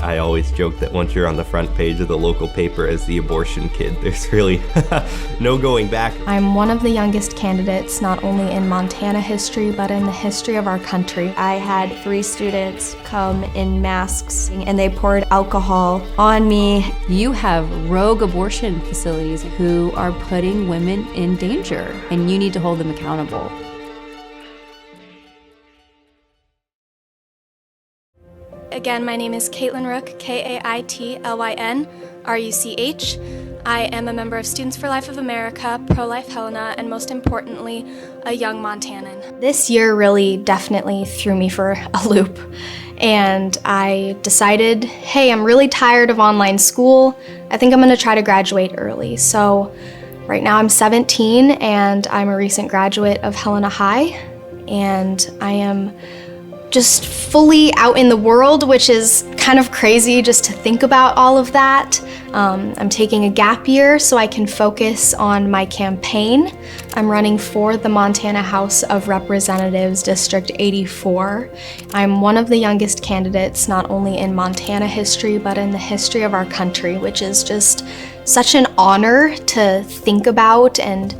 I always joke that once you're on the front page of the local paper as the abortion kid, there's really no going back. I'm one of the youngest candidates, not only in Montana history, but in the history of our country. I had 3 students come in masks and they poured alcohol on me. You have rogue abortion facilities who are putting women in danger, and you need to hold them accountable. Again, my name is Kaitlyn Ruch, Kaitlyn Ruch. I am a member of Students for Life of America, Pro-Life Helena, and most importantly, a young Montanan. This year really definitely threw me for a loop. And I decided, hey, I'm really tired of online school. I think I'm gonna try to graduate early. So right now I'm 17 and I'm a recent graduate of Helena High. And I am just fully out in the world, which is kind of crazy just to think about all of that. I'm taking a gap year so I can focus on my campaign. I'm running for the Montana House of Representatives, District 84. I'm one of the youngest candidates, not only in Montana history, but in the history of our country, which is just such an honor to think about. And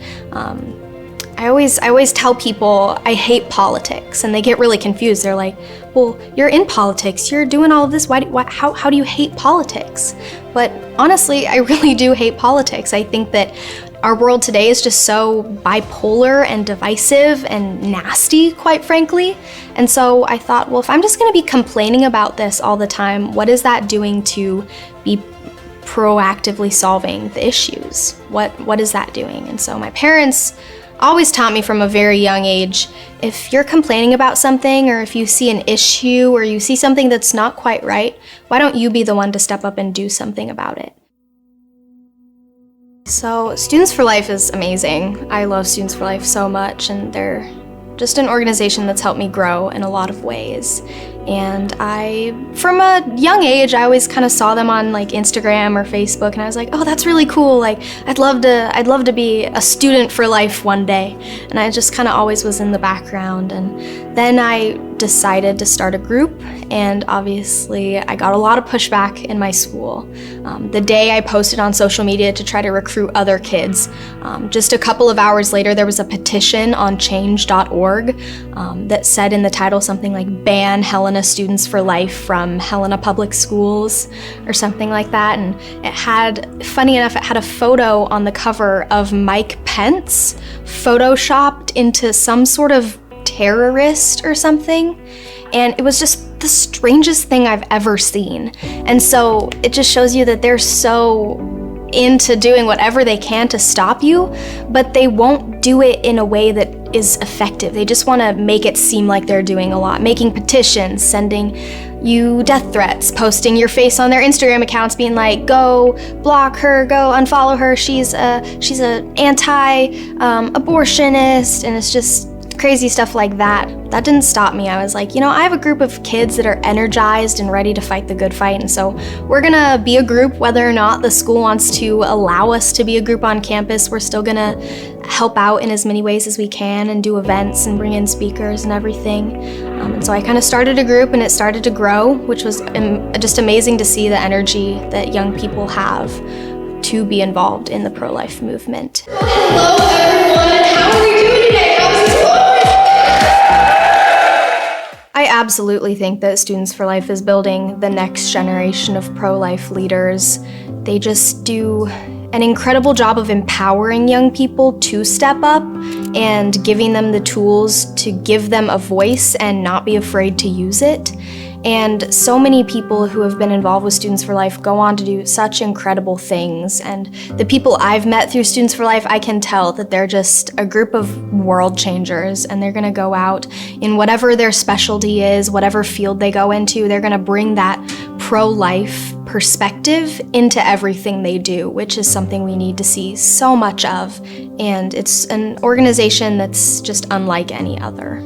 I always tell people I hate politics, and they get really confused. They're like, well, you're in politics, you're doing all of this, how do you hate politics? But honestly, I really do hate politics. I think that our world today is just so bipolar and divisive and nasty, quite frankly. And so I thought, well, if I'm just gonna be complaining about this all the time, what is that doing to be proactively solving the issues? What is that doing? And so my parents always taught me from a very young age, if you're complaining about something, or if you see an issue, or you see something that's not quite right, why don't you be the one to step up and do something about it? So Students for Life is amazing. I love Students for Life so much, and they're just an organization that's helped me grow in a lot of ways. And from a young age, I always kind of saw them on like Instagram or Facebook, and I was like, oh, that's really cool. Like, I'd love to be a student for life one day. And I just kind of always was in the background. And then I decided to start a group, and obviously I got a lot of pushback in my school. The day I posted on social media to try to recruit other kids, just a couple of hours later, there was a petition on change.org that said in the title something like ban Helena Students for Life from Helena Public Schools or something like that. And it had, funny enough, it had a photo on the cover of Mike Pence photoshopped into some sort of terrorist or something. And it was just the strangest thing I've ever seen. And so it just shows you that they're so into doing whatever they can to stop you, but they won't do it in a way that is effective. They just want to make it seem like they're doing a lot, making petitions, sending you death threats, posting your face on their Instagram accounts being like, go block her, go unfollow her, she's a anti-abortionist, and it's just crazy stuff like that. That didn't stop me. I was like, you know, I have a group of kids that are energized and ready to fight the good fight, and so we're gonna be a group whether or not the school wants to allow us to be a group on campus. We're still gonna help out in as many ways as we can and do events and bring in speakers and everything. And so I kind of started a group, and it started to grow, which was just amazing to see the energy that young people have to be involved in the pro-life movement. Hello everyone, how are we doing today? How's school? I absolutely think that Students for Life is building the next generation of pro-life leaders. They just do an incredible job of empowering young people to step up and giving them the tools to give them a voice and not be afraid to use it. And so many people who have been involved with Students for Life go on to do such incredible things. And the people I've met through Students for Life, I can tell that they're just a group of world changers, and they're gonna go out in whatever their specialty is, whatever field they go into, they're gonna bring that pro-life perspective into everything they do, which is something we need to see so much of. And it's an organization that's just unlike any other.